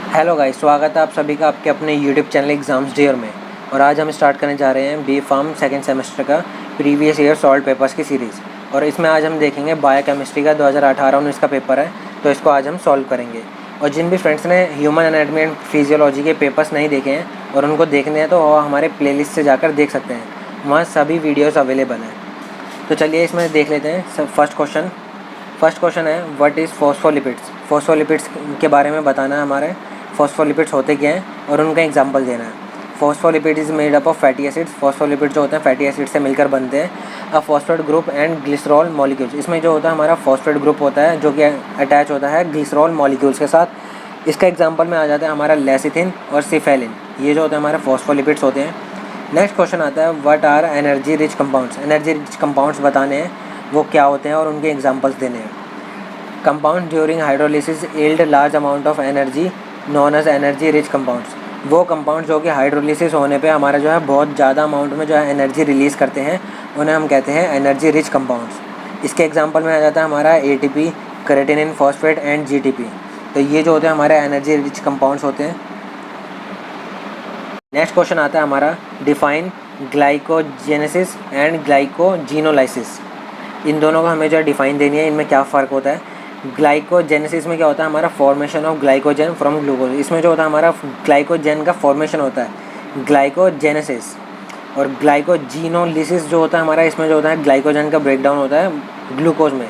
Hello guys, स्वागत है आप सभी का आपके अपने यूट्यूब चैनल एग्ज़ाम्स डियर में। और आज हम स्टार्ट करने जा रहे हैं बी फार्म सेकेंड सेमेस्टर का प्रीवियस ईयर सॉल्व पेपर्स की सीरीज़। और इसमें आज हम देखेंगे बायोकेमिस्ट्री का 2018-19 का पेपर है, तो इसको आज हम सॉल्व करेंगे। और जिन भी फ्रेंड्स ने ह्यूमन एनाटॉमी एंड फिजियोलॉजी के पेपर्स नहीं देखे हैं और उनको देखने हैं तो वो हमारे प्लेलिस्ट से जाकर देख सकते हैं, वहाँ सभी वीडियोज़ अवेलेबल हैं। तो चलिए इसमें देख लेते हैं। फर्स्ट क्वेश्चन है व्हाट इज़ फॉस्फोलिपिड्स। फॉस्फोलिपिड्स के बारे में बताना है हमारे। फॉस्फोलिपिड्स होते क्या हैं और उनका एग्जांपल देना है। Phospholipid is made up of fatty acids. Phospholipid जो होते हैं फैटी एसिड से मिलकर बनते हैं। अब phosphate group and glycerol molecules, इसमें जो होता है हमारा फॉस्फेट ग्रुप होता है जो कि अटैच होता है ग्लिसरॉल मॉलिक्यूल्स के साथ। इसका एग्जाम्पल में आ जाता है हमारा लेसिथिन और सिफेलिन, ये जो होते हैं हमारे फॉस्फोलिपिड्स होते हैं। नेक्स्ट क्वेश्चन आता है what are energy rich compounds. Energy rich compounds बताने हैं, वो क्या होते हैं और उनके एग्जाम्पल्स देने हैं। Compound during hydrolysis yield large amount of energy known as energy rich compounds. वो कंपाउंड जो कि हाइड्रोलिसिस होने पे हमारा जो है बहुत ज़्यादा अमाउंट में जो है एनर्जी रिलीज़ करते हैं, उन्हें हम कहते हैं एनर्जी रिच कंपाउंड्स। इसके एग्जांपल में आ जाता है हमारा ATP, creatinine phosphate and GTP. तो ये जो होते हैं हमारे एनर्जी रिच कंपाउंड्स होते हैं। नेक्स्ट क्वेश्चन आता है हमारा डिफाइन ग्लाइकोजेनेसिस एंड ग्लाइकोजीनोलाइसिस। इन दोनों को हमें जो है डिफाइन देनी है, इनमें क्या फ़र्क होता है। ग्लाइकोजेनेसिस में क्या होता है हमारा formation of glycogen from glucose. इसमें जो होता है हमारा ग्लाइकोजन का फॉर्मेशन होता है ग्लाइकोजेनेसिस। और ग्लाइकोजीनोलिसिस जो होता है हमारा, इसमें जो होता है ग्लाइकोजन का ब्रेकडाउन होता है ग्लूकोज में।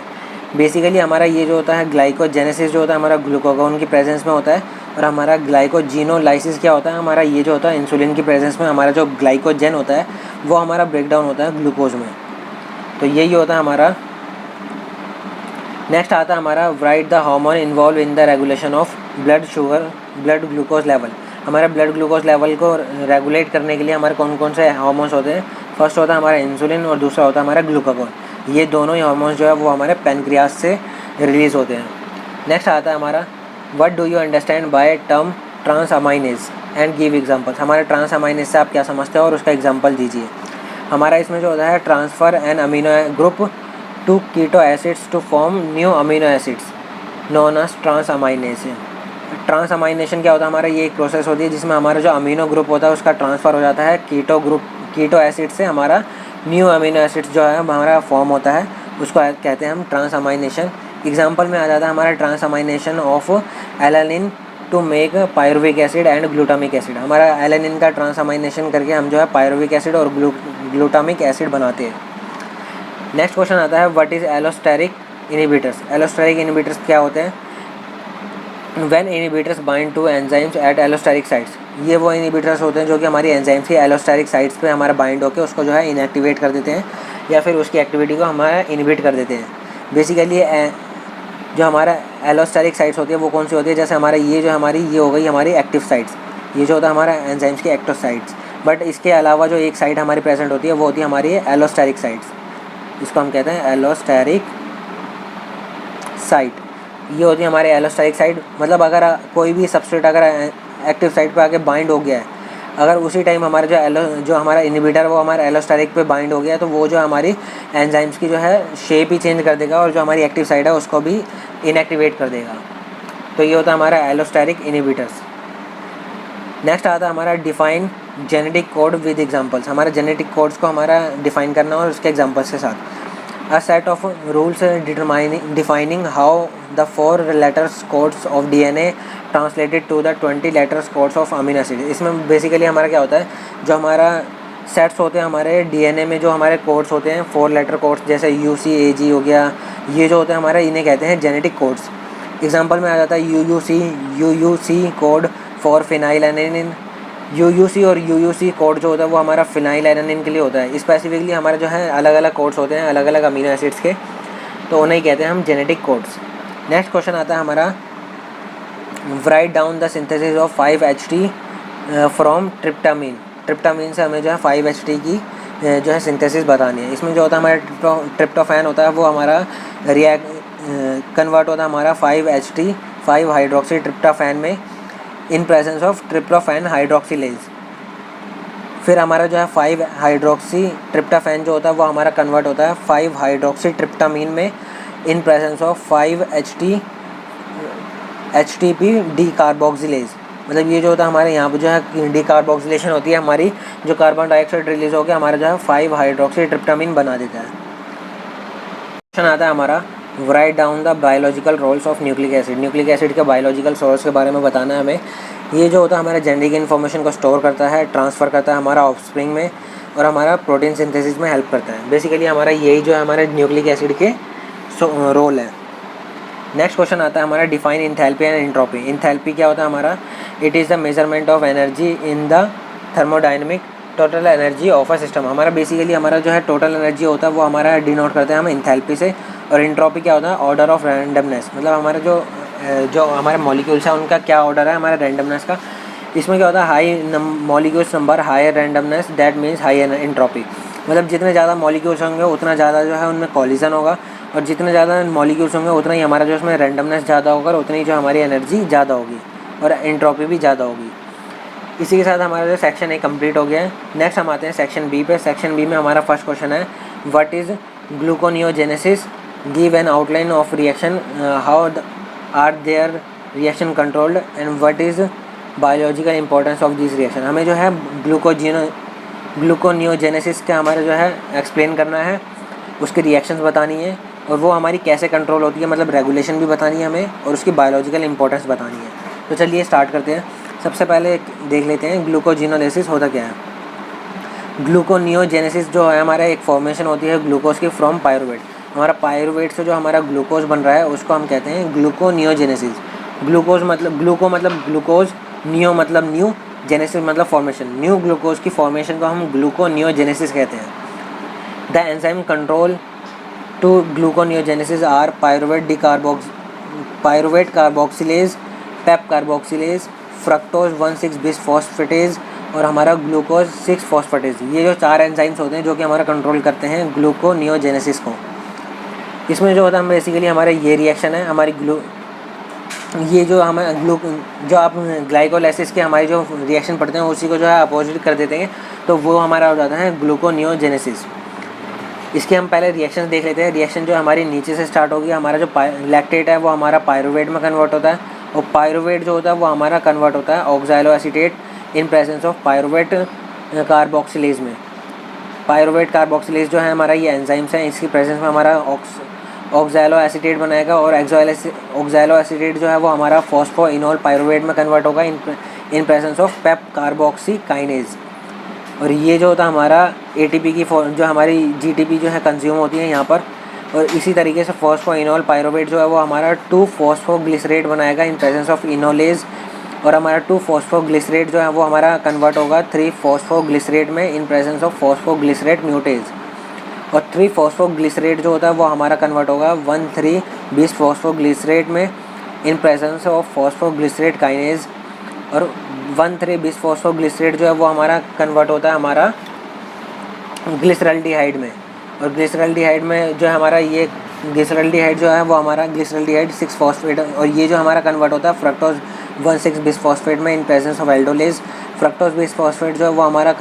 बेसिकली हमारा ये जो होता है ग्लाइकोजेनेसिस जो होता है हमारा ग्लूकोगोन की प्रेजेंस में होता है। और हमारा ग्लाइकोजीनोलाइसिस क्या होता है हमारा, ये जो होता है इंसुलिन की प्रेजेंस में हमारा जो ग्लाइकोजन होता है वो हमारा ब्रेकडाउन होता है ग्लूकोज में। तो यही होता है हमारा। नेक्स्ट आता है हमारा right the hormone involve in the regulation of blood glucose level. हमारे ब्लड ग्लूकोज लेवल को रेगुलेट करने के लिए हमारे कौन कौन से हार्मोन्स होते हैं। फर्स्ट होता है हमारा इंसुलिन और दूसरा होता है हमारा ग्लूकागोन। ये दोनों ही हार्मोन्स जो है वो हमारे पैनक्रियास से रिलीज़ होते हैं। नेक्स्ट आता है हमारा what do you understand by term transaminase and give examples. हमारे ट्रांस अमाइनेज से आप क्या समझते हो और उसका एग्जांपल दीजिए। हमारा इसमें जो होता है transfer an amino group to keto acids to form new amino acids known as transamination. Transamination क्या होता है हमारा, ये एक प्रोसेस होती है जिसमें हमारा जो अमीनो ग्रुप होता है उसका ट्रांसफ़र हो जाता है कीटो एसिड से हमारा न्यू अमीनो एसिड्स जो है हमारा फॉर्म होता है, उसको कहते हैं हम ट्रांस अमाइनेशन। एग्जाम्पल में आ जाता है हमारा transamination of alanine to make pyruvic acid and glutamic acid. हमारा एलानिन का ट्रांस अमाइनेशन करके हम जो है पायरुविक एसिड और ग्लूटामिक एसिड बनाते हैं। नेक्स्ट क्वेश्चन आता है what is allosteric inhibitors. Allosteric inhibitors क्या होते हैं। When inhibitors bind to enzymes at allosteric sites. ये वो इनहिबिटर्स होते हैं जो कि हमारी एंजाइम्स की एलोस्टेरिक साइट्स पे हमारा बाइंड होकर उसको जो है इनएक्टिवेट कर देते हैं या फिर उसकी एक्टिविटी को हमारा इनहिबिट कर देते हैं। बेसिकली जो हमारा एलोस्टेरिक साइट्स होती है वो कौन सी होती है, जैसे हमारा ये जो हमारी ये हो गई हमारी एक्टिव साइट्स, ये जो होता है हमारा एंजाइम्स की एक्टिव साइट्स। बट इसके अलावा जो एक साइट हमारी प्रेजेंट होती है वो होती है हमारी एलोस्टेरिक साइट्स, इसको हम कहते हैं एलोस्टेरिक साइट। ये होती है हमारे एलोस्टेरिक साइट। मतलब अगर कोई भी सबस्ट्रेट अगर एक्टिव साइट पे आके बाइंड हो गया है, अगर उसी टाइम हमारा जो हमारा इनहिबिटर वो हमारे एलोस्टेरिक पे बाइंड हो गया है तो वो जो हमारी एंजाइम्स की जो है शेप ही चेंज कर देगा और जो हमारी एक्टिव साइट है उसको भी इनएक्टिवेट कर देगा। तो ये होता है हमारा एलोस्टेरिक इनहिबिटर्स। नेक्स्ट आता है हमारा define genetic code with examples. हमारे जेनेटिक कोड्स को हमारा डिफाइन करना और उसके एग्जांपल्स के साथ। A set of rules defining how the 4 letters codes of DNA translated to the 20 letters codes of amino acid. इसमें बेसिकली हमारा क्या होता है, जो हमारा सेट्स होते हैं हमारे डीएनए में जो हमारे कोड्स होते हैं 4 लेटर कोड्स, जैसे UCAG हो गया, ये जो होते हैं हमारे इन्हें कहते हैं जेनेटिक कोड्स। एग्जाम्पल में आ जाता है UUC code for phenylalanine. UUC और UUC कोड जो होता है वो हमारा फिनाइलएलानिन के लिए होता है। स्पेसिफिकली हमारे जो है अलग अलग कोड्स होते हैं अलग अलग अमीनो एसिड्स के, तो उन्हें कहते हैं हम जेनेटिक कोड्स। नेक्स्ट क्वेश्चन आता है हमारा write down the synthesis of 5-HT from tryptamine. Tryptamine से हमें जो है 5-HT की जो है सिंथेसिस बतानी है। इसमें जो होता है हमारा ट्रिप्टोफैन होता है वो हमारा कन्वर्ट होता है हमारा 5-HT 5 हाइड्रोक्सी ट्रिप्टोफैन में in presence of tryptophan hydroxylase. फिर हमारा जो है 5 हाइड्रोक्सी ट्रिप्टोफैन जो होता है वो हमारा कन्वर्ट होता है 5 हाइड्रोक्सी ट्रिप्टामीन में in presence of 5 HTP D carboxylase. मतलब ये जो होता है हमारे यहाँ पर जो है डिकार्बोक्सिलेशन होती है, हमारी जो कार्बन डाइऑक्साइड रिलीज होकर हमारा जो है 5 हाइड्रोक्सी ट्रिप्टामिन बना देता है। क्वेश्चन आता है हमारा, write down the biological roles of nucleic acid. Nucleic acid के बायोलॉजिकल सोर्स के बारे में बताना है हमें। ये जो होता है हमारे जेनेटिक इन्फॉर्मेशन को स्टोर करता है, ट्रांसफ़र करता है हमारा ऑफस्प्रिंग में, और हमारा प्रोटीन सिंथेसिस में हेल्प करता है। बेसिकली हमारा यही जो है हमारे न्यूक्लिक एसिड के रोल है। नेक्स्ट क्वेश्चन आता है हमारा, define enthalpy and entropy. Enthalpy क्या होता है हमारा, it is the measurement of energy in the thermodynamic total energy of a system. हमारा बेसिकली हमारा जो है टोटल एनर्जी होता है वो हमारा डिनोट करते हैं हम इंथैल्पी से। और एंट्रोपी क्या होता है, ऑर्डर ऑफ रैंडमनेस, मतलब हमारे जो हमारे मॉलिक्यूल्स हैं उनका क्या ऑर्डर है हमारे रैंडमनेस का। इसमें क्या होता है, high molecules number higher randomness, that means high entropy. मतलब जितने ज़्यादा मॉलिक्यूल्स होंगे उतना ज़्यादा जो है उनमें कॉलिजन होगा, और जितने ज़्यादा मॉलिक्यूल्स होंगे उतना ही हमारा जो उसमें रैंडमनेस ज़्यादा होगा, और उतनी ही जो हमारी एनर्जी ज़्यादा होगी और एंट्रोपी भी ज़्यादा होगी। इसी के साथ हमारा जो सेक्शन ए कंप्लीट हो गया है। नेक्स्ट हम आते हैं सेक्शन बी पे। सेक्शन बी में हमारा फर्स्ट क्वेश्चन है, what is gluconeogenesis, give an outline of reaction, how are their reaction controlled, and what is biological importance of this reaction. हमें जो है ग्लूकोनियोजेनेसिस का हमारा जो है एक्सप्लेन करना है, उसकी रिएक्शंस बतानी है, और वो हमारी कैसे कंट्रोल होती है, मतलब रेगुलेशन भी बतानी है हमें, और उसकी बायोलॉजिकल इंपॉर्टेंस बतानी है। तो चलिए स्टार्ट करते हैं। सबसे पहले देख लेते हैं ग्लूकोजिनोलिसिस होता क्या है। ग्लूकोनियोजेनेसिस जो है हमारा एक फॉर्मेशन होती है ग्लूकोज की फ्रॉम पायरुवेट। हमारा पायरुवेट से जो हमारा ग्लूकोज बन रहा है उसको हम कहते हैं ग्लूकोनियोजेनेसिस। ग्लूकोज मतलब ग्लूकोज, नियो मतलब न्यू, जेनेसिस मतलब फॉर्मेशन। न्यू ग्लूकोज की फॉर्मेशन को हम ग्लूकोनियोजेनेसिस कहते हैं। The enzyme control to gluconeogenesis are pyruvate carboxylase, PEP carboxylase, fructose 1,6 bisphosphatase, और हमारा ग्लूकोज 6 फॉस्फेटेज। ये जो 4 एंजाइम्स होते हैं जो कि हमारा कंट्रोल करते हैं ग्लूकोनियोजेनेसिस को। इसमें जो होता है हम बेसिकली हमारा ये रिएक्शन है हमारी ये जो हमें जो आप ग्लाइकोलाइसिस के हमारी जो रिएक्शन पढ़ते हैं उसी को जो है अपोजिट कर देते हैं, तो वो हमारा हो जाता है ग्लूकोनियोजेनेसिस। इसके हम पहले रिएक्शन देख लेते हैं। रिएक्शन जो हमारी नीचे से स्टार्ट होगी, हमारा जो लैक्टेट है वो हमारा पायरुवेट में कन्वर्ट होता है, और पायरुवेट जो होता है वो हमारा कन्वर्ट होता है oxalo acetate in presence of pyruvate carboxylase में। पायरुवेट कार्बोक्सिलेज जो है हमारा ये एंजाइम्स हैं, इसकी प्रेजेंस में हमारा ऑक्सैलो एसीटेट बनाएगा, और ऑक्सैलो एसीटेट जो है वो हमारा फॉस्फोइनोल पायरुवेट में कन्वर्ट होगा इन presence of Pep carboxy kinase. और ये जो होता है हमारा एटीपी की जो हमारी जीटीपी जो है कंज्यूम होती है यहाँ पर। और इसी तरीके से फॉस्फोइनोल पायरुवेट जो है वो हमारा 2-फॉस्फोग्लिसरेट बनाएगा इन प्रेजेंस ऑफ इनोलेज, और हमारा 2-फॉस्फोग्लिसरेट जो है वो हमारा कन्वर्ट होगा 3-फॉस्फोग्लिसरेट में इन प्रेजेंस ऑफ फॉस्फोग्लिसरेट म्यूटेज। और 3-फॉस्फोग्लिसरेट जो होता है वो हमारा कन्वर्ट होगा 1,3-बिसफॉस्फोग्लिसरेट में in presence of phosphoglycerate kinase. और 1,3-बिसफॉस्फोग्लिसरेट जो है वो हमारा कन्वर्ट होता है हमारा ग्लिसरल्डिहाइड में। और ग्लिसरल्डिहाइड में जो है हमारा ये ग्लिसरल्डिहाइड जो है वो हमारा ग्लिसरल्डिहाइड 6-फॉस्फेट, और ये जो हमारा कन्वर्ट होता है फ्रक्टोज 1,6 बिसफॉस्फेट में in presence of aldolase. Fructose bisphosphate जो है वो हमारा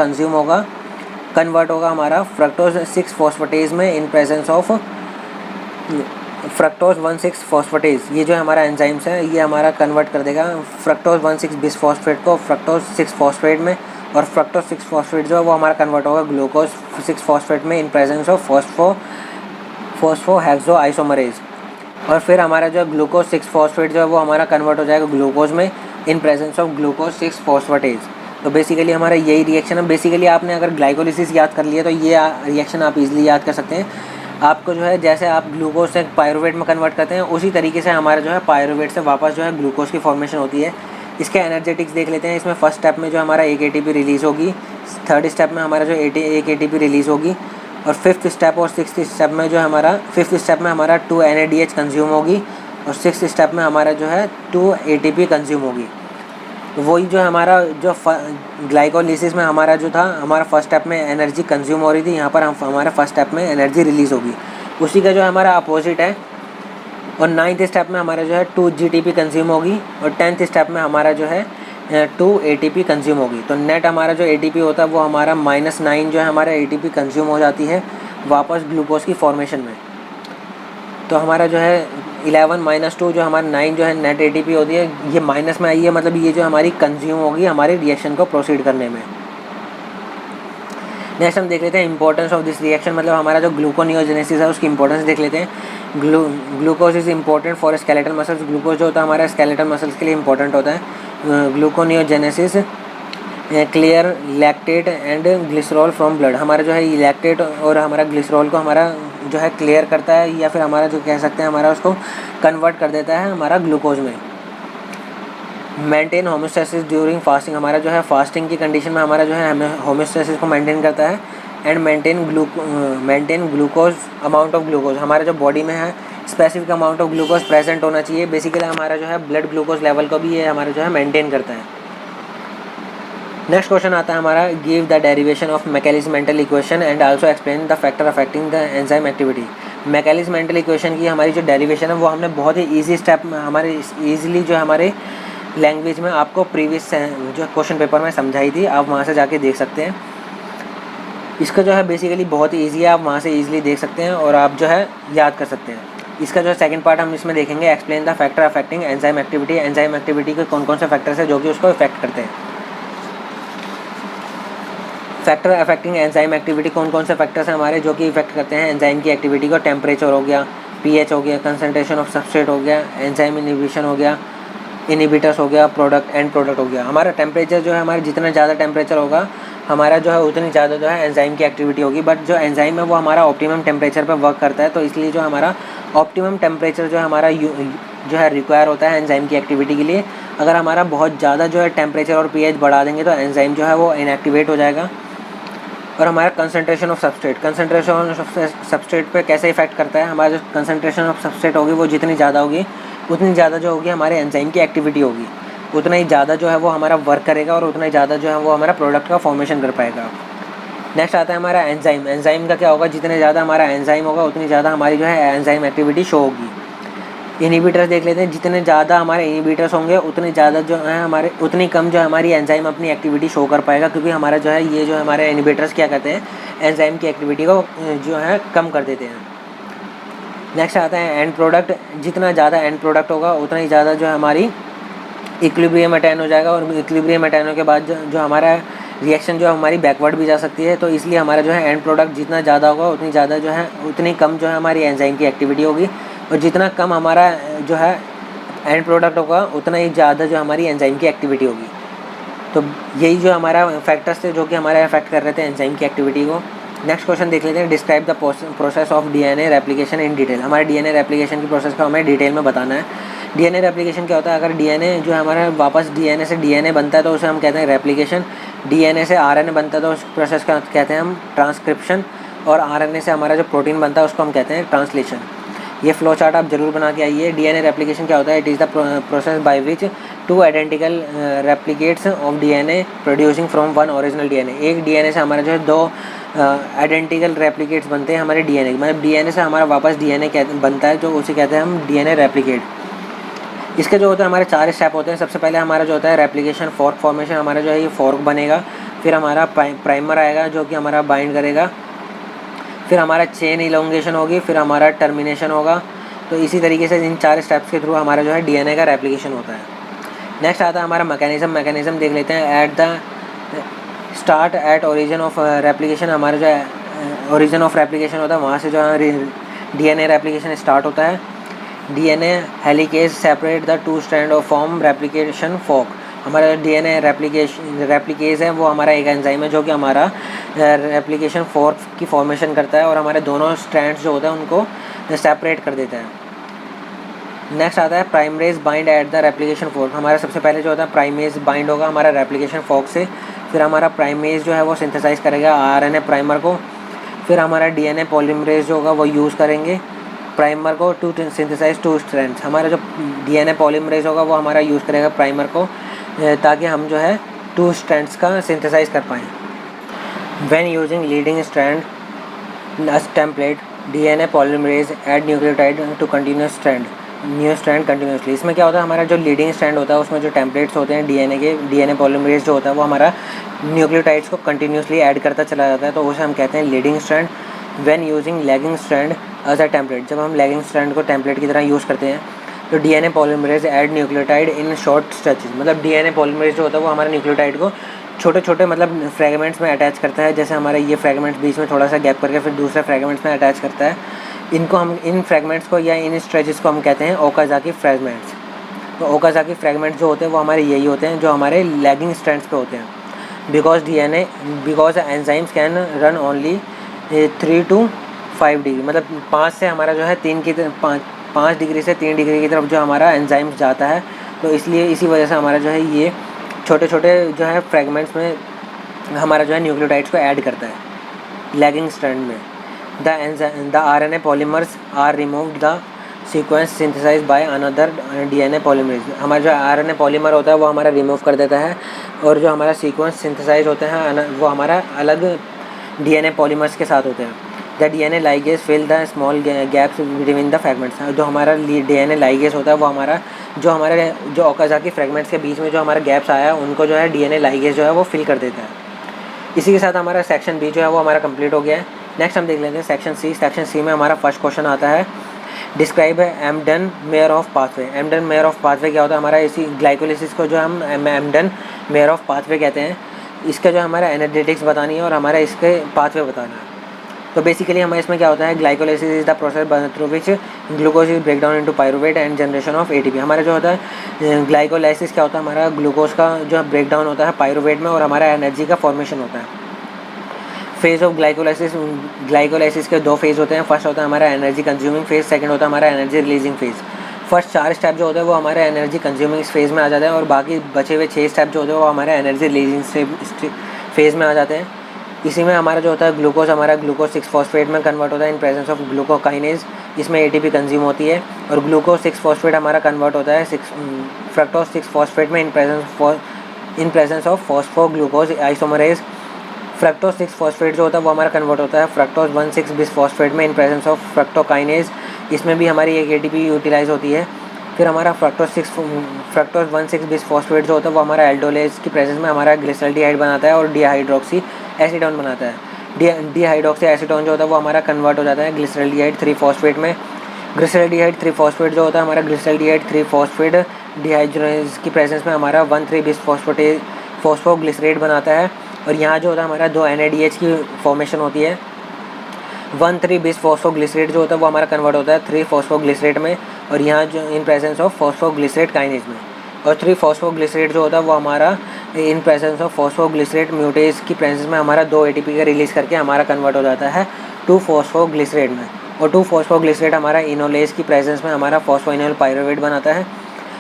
कन्वर्ट होगा हमारा फ्रक्टोज 6 फॉस्फेटेज में in presence of fructose 1,6 phosphatase. ये जो हमारा एंजाइम्स है ये हमारा कन्वर्ट कर देगा फ्रक्टोज 1,6 बिसफॉस्फेट को फ्रक्टोज 6 फॉस्फेट में, और फ्रक्टोज 6 फॉस्फेट जो है वो हमारा कन्वर्ट होगा ग्लूकोज 6 फॉस्फेट में इन प्रेजेंस ऑफ फॉस्फोहेक्सो आइसोमरेज। और फिर हमारा जो ग्लूकोज 6 फॉस्फेट जो है वो हमारा कन्वर्ट हो जाएगा ग्लूकोज में in presence of glucose 6 phosphatase. तो बेसिकली हमारा यही रिएक्शन है। बेसिकली आपने अगर ग्लाइकोलिसिस याद कर लिया तो ये रिएक्शन आप इजीली याद कर सकते हैं। आपको जो है जैसे आप ग्लूकोज से पायरुवेट में कन्वर्ट करते हैं उसी तरीके से हमारा जो है पायरुवेट से वापस जो है ग्लूकोज की फॉर्मेशन होती है। इसके एनर्जेटिक्स देख लेते हैं। इसमें फर्स्ट स्टेप में जो हमारा 1 ATP रिलीज़ होगी, थर्ड स्टेप में हमारा जो 1 ATP रिलीज़ होगी, और फिफ्थ स्टेप और सिक्स्थ स्टेप में जो हमारा 5th स्टेप में हमारा 2 NADH कंज्यूम होगी, और 6th स्टेप में हमारा जो है 2 ATP कंज्यूम होगी। तो वही जो हमारा जो ग्लाइकोलिसिस में हमारा जो था हमारा फर्स्ट स्टेप में एनर्जी कंज्यूम हो रही थी, यहाँ पर हमारे फर्स्ट स्टेप में एनर्जी रिलीज़ होगी। उसी का जो हमारा अपोजिट है। और 9th स्टेप में हमारा जो है 2 GTP कंज्यूम होगी, और 10th स्टेप में हमारा जो है 2 ATP कंज्यूम होगी। तो नेट हमारा जो ATP होता है वो हमारा -9 जो है हमारा ATP कंज्यूम हो जाती है वापस ग्लूकोज की फॉर्मेशन में। तो हमारा जो है 11 - 2 जो हमारा 9 जो है नेट ATP होती है, ये माइनस में आई है, मतलब ये जो हमारी कंज्यूम होगी हमारे रिएक्शन को प्रोसीड करने में। नेक्स्ट हम देख लेते हैं इंपॉर्टेंस ऑफ दिस रिएक्शन, मतलब हमारा जो ग्लूकोनियोजेनेसिस है उसकी इंपॉर्टेंस देख लेते हैं। Glucose is important for skeletal muscles, glucose जो होता है हमारा स्केलेटल मसल्स के लिए इंपॉर्टेंट होता है। Gluconeogenesis clear lactate and glycerol from blood, हमारा जो है लैक्टेट और हमारा ग्लिसरॉल को हमारा जो है क्लियर करता है, या फिर हमारा जो कह सकते हैं हमारा उसको कन्वर्ट कर देता है हमारा ग्लूकोज में। मेंटेन होमोस्टेसिस ड्यूरिंग फास्टिंग, हमारा जो है फास्टिंग की कंडीशन में हमारा जो है होमोस्टेसिस को मेंटेन करता है। And maintain glucose amount of glucose, हमारे जो बॉडी में है specific amount of glucose present होना चाहिए। बेसिकली हमारा जो है ब्लड ग्लूकोज लेवल को भी ये हमारा जो है मेंटेन करता है। नेक्स्ट क्वेश्चन आता है हमारा, give the derivation of Michaelis mental equation and also explain the factor affecting the enzyme activity. Michaelis mental equation की हमारी जो डेरिवेशन है वो हमने बहुत ही ईजी स्टेप हमारे ईजिली जो हमारे लैंग्वेज में आपको प्रीवियस जो क्वेश्चन पेपर में समझाई थी, आप वहाँ से जाके देख सकते हैं। इसका जो है बेसिकली बहुत ही ईजी है, आप वहाँ से ईजिली देख सकते हैं और आप जो है याद कर सकते हैं। इसका जो है सेकंड पार्ट हम इसमें देखेंगे, explain the factor affecting enzyme activity. Enzyme activity के कौन कौन से फैक्टर्स हैं जो कि उसको इफेक्ट करते हैं। फैक्टर अफेक्टिंग एंजाइम एक्टिविटी, कौन कौन से फैक्टर्स हैं हमारे जो कि इफेक्ट करते हैं एंजाइम की एक्टिविटी को। टेम्परेचर हो गया, pH हो गया, कंसनट्रेशन ऑफ सबस्ट्रेट हो गया, एंजाइम इनहिबिशन हो गया, इनहिबिटर्स हो गया, प्रोडक्ट एंड प्रोडक्ट हो गया। हमारा टेम्परेचर जो है हमारे जितना ज़्यादा टेम्परेचर होगा हमारा जो है उतनी ज़्यादा जो है एंजाइम की एक्टिविटी होगी। बट जो एंजाइम है वो हमारा ऑप्टिमम टेम्परेचर पर वर्क करता है, तो इसलिए जो हमारा ऑप्टिमम टेम्परेचर जो हमारा जो है रिक्वायर होता है एंजाइम की एक्टिविटी के लिए। अगर हमारा बहुत ज़्यादा जो है टेम्परेचर और pH बढ़ा देंगे तो एंजाइम जो है वो इनएक्टिवेट हो जाएगा। और हमारा कंसंट्रेशन ऑफ सबस्ट्रेट पे कैसे इफेक्ट करता है, हमारा जो कंसंट्रेशन ऑफ सबस्ट्रेट होगी वो जितनी ज़्यादा होगी उतनी ज़्यादा जो होगी हमारे एंजाइम की एक्टिविटी होगी, उतना ही ज़्यादा जो है वो हमारा वर्क करेगा और उतना ही ज़्यादा जो है वो हमारा प्रोडक्ट का फॉर्मेशन कर पाएगा। नेक्स्ट आता है हमारा एंजाइम। एंजाइम का क्या होगा, जितने ज़्यादा हमारा एंजाइम होगा उतनी ज़्यादा हमारी जो है एंजाइम एक्टिविटी शो होगी। इनहिबिटर्स देख लेते हैं, जितने ज़्यादा हमारे इनहिबिटर्स होंगे उतने ज़्यादा जो है हमारे उतनी कम जो हमारी एंजाइम अपनी एक्टिविटी शो कर पाएगा, क्योंकि हमारा जो है ये जो हमारे इनहिबिटर्स क्या कहते हैं एंजाइम की एक्टिविटी को जो है कम कर देते हैं। नेक्स्ट आता है एंड प्रोडक्ट, जितना ज़्यादा एंड प्रोडक्ट होगा उतना ही ज़्यादा जो है हमारी इक्विलिब्रियम अटैन हो जाएगा, और इक्विलिब्रियम अटैन होने के बाद जो हमारा रिएक्शन जो हमारी बैकवर्ड भी जा सकती है। तो इसलिए हमारा जो है एंड प्रोडक्ट जितना ज़्यादा होगा उतनी ज़्यादा जो है उतनी कम जो है हमारी एंजाइम की एक्टिविटी होगी, और जितना कम हमारा जो है एंड प्रोडक्ट होगा उतना ही ज़्यादा जो हमारी एंजाइम की एक्टिविटी होगी। तो यही जो हमारा फैक्टर्स थे जो कि हमारे अफेक्ट कर रहे थे एंजाइम की एक्टिविटी को। नेक्स्ट क्वेश्चन देख लेते हैं, describe the process of DNA replication in detail. हमारे DNA रेप्लिकेशन की प्रोसेस को हमें डिटेल में बताना है। DNA रेप्लिकेशन क्या होता है, अगर DNA जो है हमारा वापस DNA से DNA बनता है तो उसे हम कहते हैं रेप्लिकेशन। DNA से RNA बनता है तो उस प्रोसेस का कहते हैं हम ट्रांसक्रिप्शन, और RNA से हमारा जो प्रोटीन बनता है उसको हम कहते हैं ट्रांसलेशन। ये फ्लो चार्ट आप जरूर बना के आइए। DNA रेप्लिकेशन क्या होता है, it is the process by which 2 identical replicates of DNA producing from one original DNA। एक DNA से हमारा जो है 2 आइडेंटिकल रेप्लिकेट्स बनते हैं हमारे DNA, मतलब DNA से हमारा वापस DNA बनता है जो उसे कहते हैं हम DNA रेप्लिकेट। इसके जो होता है हमारे 4 स्टेप होते हैं। सबसे पहले हमारा जो होता है रेप्लिकेशन फॉर्क फॉर्मेशन, हमारा जो है ये फॉर्क बनेगा, फिर हमारा प्राइमर आएगा जो कि हमारा बाइंड करेगा, फिर हमारा चेन इलोंगेशन होगी, फिर हमारा टर्मिनेशन होगा। तो इसी तरीके से इन 4 स्टेप्स के थ्रू हमारा जो है DNA का रेप्लिकेशन होता है। नेक्स्ट आता है हमारा मैकेनिज्म देख लेते हैं। At the start at origin of replication, हमारा जो है ओरिजिन ऑफ रेप्लिकेशन होता है, वहाँ से जो है DNA रेप्लिकेशन स्टार्ट होता है। DNA helicase separate the 2 strand of form replication fork. हमारा DNA रेप्लिकेज है वो हमारा एक एंजाइम है जो कि हमारा रेप्लिकेशन फॉर्क की फॉर्मेशन करता है और हमारे दोनों स्ट्रैंड्स जो होते हैं उनको सेपरेट कर देता है। नेक्स्ट आता है primase bind at the replication fork. हमारा सबसे पहले जो होता है प्राइमेज बाइंड होगा हमारा रेप्लिकेशन फॉर्क से, फिर हमारा प्राइमेज जो है वो सिंथेसाइज करेगा RNA प्राइमर को, फिर हमारा DNA पॉलीमरेज जो होगा वो यूज़ करेंगे प्राइमर को टू सिंथेसाइज 2 स्ट्रैंड्स। हमारा जो DNA पॉलीमरेज होगा वो हमारा यूज़ करेगा प्राइमर को ताकि हम जो है 2 स्ट्रैंड्स का सिंथेसाइज कर पाएँ। When using leading strand as template DNA polymerase add nucleotide to continuous strand new strand continuously. इसमें क्या होता है हमारा जो लीडिंग स्ट्रैंड होता है उसमें जो टेम्पलेट्स होते हैं DNA के, DNA पॉलीमरेज जो होता है वो हमारा न्यूक्लियोटाइड्स को कंटिन्यूसली ऐड करता चला जाता है, तो उसे हम कहते हैं leading strand. When using lagging strand as a template. जब हम लैगिंग स्ट्रैंड को टेम्पलेट की तरह यूज़ करते हैं तो DNA polymerase add nucleotide in short stretches, मतलब डीएनए पॉलीमरेज जो होता है वो हमारे न्यूक्लियोटाइड को छोटे छोटे मतलब फ्रेगमेंट्स में अटैच करता है। जैसे हमारे ये फ्रेगमेंट्स बीच में थोड़ा सा गैप करके फिर दूसरे फ्रेगमेंट्स में अटैच करता है। इनको हम इन फ्रेगमेंट्स को या इन स्ट्रेचेस को हम कहते हैं ओकाज़ाकी फ्रेगमेंट्स। तो ओकाज़ाकी फ्रेगमेंट्स जो होते हैं वो हमारे यही होते हैं जो हमारे लैगिंग स्ट्रैंड्स पे होते हैं। Because enzymes can run only 3 to 5 degree, मतलब 5 से हमारा जो है 5 डिग्री से 3 डिग्री की तरफ जो हमारा एंजाइम्स जाता है। तो इसलिए इसी वजह से हमारा जो है ये छोटे छोटे जो है फ्रेगमेंट्स में हमारा जो है न्यूक्लियोटाइड्स को ऐड करता है लैगिंग स्ट्रैंड में। The RNA polymers are removed the sequence synthesise by another DNA polymerase. हमारा जो आरएनए पॉलीमर होता है वो हमारा रिमूव कर देता है और जो हमारा सीक्वेंस सिंथेसाइज होते हैं वो हमारा अलग डीएनए पॉलीमर्स के साथ होते हैं। The DNA ligase fill the small gaps between the fragments. जो हमारा डीएनए लाइगेज होता है वो हमारा जो ओकाज़ाकी फ्रेगमेंट्स के बीच में जो हमारा गैप्स आया उनको जो है डीएनए लाइगेज जो है वो फिल कर देता है। इसी के साथ हमारा सेक्शन बी जो है वो हमारा कंप्लीट हो गया है। नेक्स्ट हम देख लेते हैं सेक्शन सी। सेक्शन सी में हमारा फर्स्ट क्वेश्चन आता है, describe Embden Meyerhof pathway. Embden Meyerhof pathway क्या होता है? हमारा इसी ग्लाइकोलिसिस को जो हम एमडन मेयर ऑफ पाथवे कहते हैं। इसका जो हमारा एनर्जेटिक्स बतानी है और हमारा इसके पाथवे बताना है। तो बेसिकली हमें इसमें क्या होता है, glycolysis is the process through which glucose is break down into pyruvate and generation of ATP. हमारा जो होता है ग्लाइकोलाइसिस क्या होता है, हमारा ग्लूकोज का जो ब्रेक डाउन होता है पायरुवेट में और हमारा एनर्जी का फॉर्मेशन होता है। फेज़ ऑफ ग्लाइकोलाइसिस के 2 फेज़ होते हैं। फर्स्ट होता है हमारा एनर्जी कंज्यूमिंग फेज़, सेकंड होता है हमारा energy releasing phase. First 4 step जो होते हैं वो हमारे एनर्जी कंज्यूमिंग फेज़ में आ जाते हैं और बाकी बचे हुए 6 स्टेप जो होते हैं वो हमारे एनर्जी रिलीजिंग फेज़ में आ जाते हैं। इसी में हमारा जो होता है ग्लूकोज हमारा ग्लूकोज 6 फॉस्फेट में कन्वर्ट होता है इन प्रेजेंस ऑफ ग्लूकोकाइनेज। इसमें एटीपी कंज्यूम होती है और ग्लूकोज 6 फॉस्फेट हमारा कन्वर्ट होता है फ्रक्टोज 6 फॉस्फेट में in presence of phosphoglucose isomerase. Fructose 6 phosphate जो होता है वो हमारा कन्वर्ट होता है फ्रक्टोज 1,6 बिस फॉस्फेट में इन प्रेजेंस ऑफ फ्रक्टोकाइनेज। इसमें भी हमारी एक एटीपी यूटिलाइज होती है। फिर हमारा फ्रक्टोज 1,6 बिस फॉस्फेट जो होता है वो हमारा एल्डोलेज की प्रेजेंस में हमारा ग्लिसरॉल्डिहाइड बनाता है और डिहाइड्रोक्सी एसीटोन बनाता है। डिहाइड्रोक्सी एसीटोन जो होता है वो हमारा कन्वर्ट हो जाता है ग्लिसरॉल्डिहाइड 3 फॉस्फेट में। ग्लिसरॉल्डिहाइड 3 फॉस्फेट जो होता है हमारा ग्लिसरॉल्डिहाइड 3 फॉस्फेट डिहाइड्रोज की प्रेजेंस में हमारा 1,3 बिस फॉस्फोग्लिसरेट बनाता है। और यहाँ जो होता है हमारा 2 NADH की फॉर्मेशन होती है। 1,3 बिस फॉस्फोग्लिसरेट जो होता है वो हमारा कन्वर्ट होता है 3 फॉस्फोग्लिसरेट में और यहाँ जो इन प्रेजेंस ऑफ फॉस्फोग्लिसरेट काइनेज में। और 3 फॉस्फोग्लिसरेट जो होता है वो हमारा इन प्रेजेंस ऑफ फॉस्फोग्लिसरेट म्यूटेज की प्रेजेंस में हमारा 2 ATP का रिलीज़ करके हमारा कन्वर्ट हो जाता है 2 फॉस्फोग्लिसरेट में। और 2 फॉस्फोग्लिसरेट हमारा इनोलेज की प्रेजेंस में हमारा फॉस्फोइनोल पायरुवेट बनाता है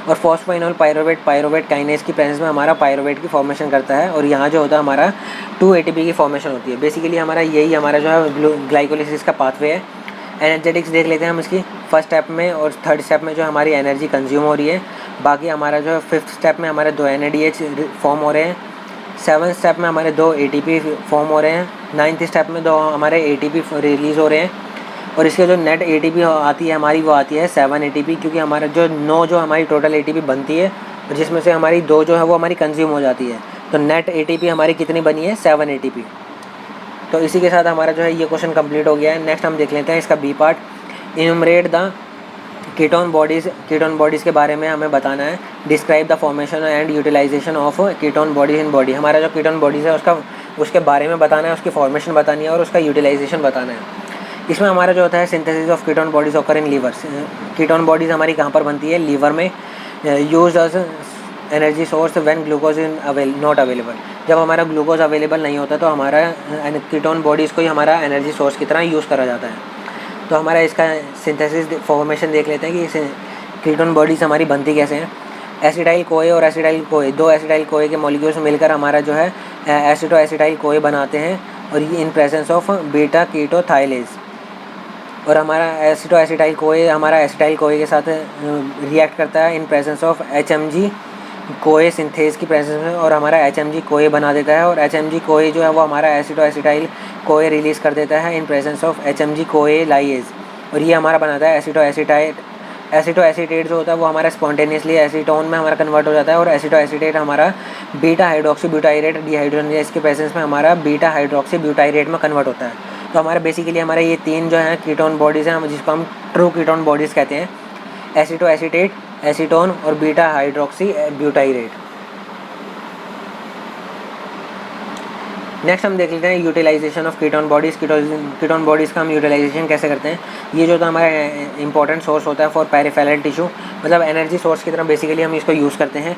और फॉस्फोइनोल पायरुवेट काइनेज की प्रेजेंस में हमारा पायरुवेट की फॉर्मेशन करता है और यहाँ जो होता है हमारा 2 ATP की फॉर्मेशन होती है। बेसिकली हमारा यही हमारा जो है ग्लाइकोलिसिस का पाथवे है। एनर्जेटिक्स देख लेते हैं हम इसकी। फर्स्ट स्टेप में और थर्ड स्टेप में जो हमारी एनर्जी कंज्यूम हो रही है। बाकी हमारा जो है 5th स्टेप में हमारे 2 NADH फॉर्म हो रहे हैं। 7th स्टेप में हमारे 2 ATP फॉर्म हो रहे हैं। 9th स्टेप में 2 हमारे ATP रिलीज़ हो रहे हैं और इसके जो नेट ATP आती है हमारी वो आती है 7 ATP, क्योंकि हमारा जो हमारी टोटल ATP बनती है और जिसमें से हमारी 2 जो है वो हमारी कंज्यूम हो जाती है। तो नेट ATP हमारी कितनी बनी है? 7 ATP। तो इसी के साथ हमारा जो है ये क्वेश्चन कंप्लीट हो गया है। नेक्स्ट हम देख लेते हैं इसका B part, enumerate the ketone bodies के बारे में हमें बताना है। Describe the formation and utilisation of ketone bodies in body. हमारा जो कीटोन बॉडीज़ है उसके बारे में बताना है, उसकी फॉर्मेशन बतानी है और उसका यूटिलाइजेशन बताना है। इसमें हमारा जो होता है synthesis of ketone bodies occur in liver. Ketone bodies हमारी कहाँ पर बनती है? लीवर में। Use as energy source when glucose not available. जब हमारा ग्लूकोज अवेलेबल नहीं होता तो हमारा कीटोन बॉडीज़ को ही हमारा एनर्जी सोर्स की तरह यूज़ करा जाता है। तो हमारा इसका सिंथेसिस फॉर्मेशन देख लेते हैं कि कीटोन बॉडीज़ हमारी बनती कैसे हैं। एसिटाइल कोए और एसिटाइल कोए, 2 एसिटाइल कोए के मॉलिक्यूल्स मिलकर हमारा जो है एसिटो एसिटाइल कोए बनाते हैं और ये इन प्रेजेंस ऑफ बीटा कीटोथाइलेज। और हमारा एसिटो एसिटाइल कोए हमारा एसिटाइल कोए के साथ रिएक्ट करता है इन प्रेजेंस ऑफ HMG कोए सिंथेज की प्रेजेंस में और हमारा HMG कोए बना देता है। और HMG कोए जो है वो हमारा एसिटो एसिटाइल कोए रिलीज़ कर देता है इन प्रेजेंस ऑफ HMG कोए लाइएज और ये हमारा बनाता है एसिटो एसीटेट जो होता है वो हमारा स्पॉन्टेनियसली एसीटोन में हमारा कन्वर्ट हो जाता है और एसिटो एसीटेट हमारा बीटा हाइड्रोक्सी ब्यूटाइरेट डिहाइड्रोजनेज के प्रेजेंस में हमारा बीटा हाइड्रोक्सी ब्यूटाइरेट में कन्वर्ट होता है। तो हमारे बेसिकली हमारे ये 3 जो हैं कीटोन बॉडीज़ हैं, जिसको हम ट्रू कीटोन बॉडीज़ कहते हैं, एसीटो एसीटेट, एसीटोन और बीटा हाइड्रोक्सी ब्यूटाइरेट। नेक्स्ट हम देख लेते हैं utilisation of ketone bodies. Ketone bodies का हम यूटिलाइजेशन कैसे करते हैं। ये जो हमारा इंपॉर्टेंट सोर्स होता है फॉर पेरिफेरल टिश्यू, मतलब एनर्जी सोर्स की तरह बेसिकली हम इसको यूज़ करते हैं।